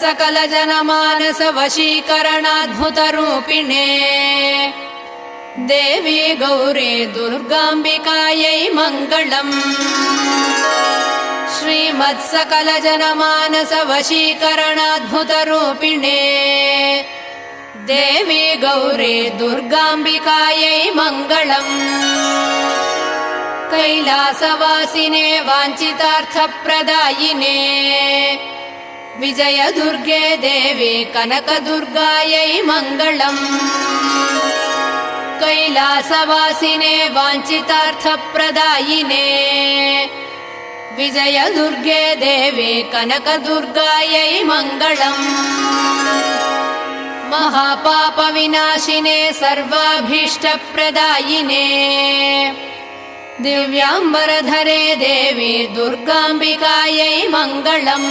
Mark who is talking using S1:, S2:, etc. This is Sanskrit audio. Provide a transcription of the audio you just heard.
S1: सकल जनमानस वशीकरणाद्भुतरूपिणे देवी गौरी दुर्गाम्बिकायै मङ्गलम्। श्रीमत्सकल जनमानस वशीकरणाद्भुतरूपिणे देवी गौरी दुर्गाम्बिकायै मङ्गलम्। कैलासवासिने वाञ्छितार्थप्रदायिने विजय दुर्गे देवी कनकदुर्गायै मङ्गलम्। कैलासवासिने वाञ्छितार्थप्रदायिने विजय दुर्गे देवी कनकदुर्गायै मङ्गलम्। महापापविनाशिने सर्वाभीष्टप्रदायिने दिव्याम्बरधरे देवी दुर्गाम्बिकायै मङ्गलम्।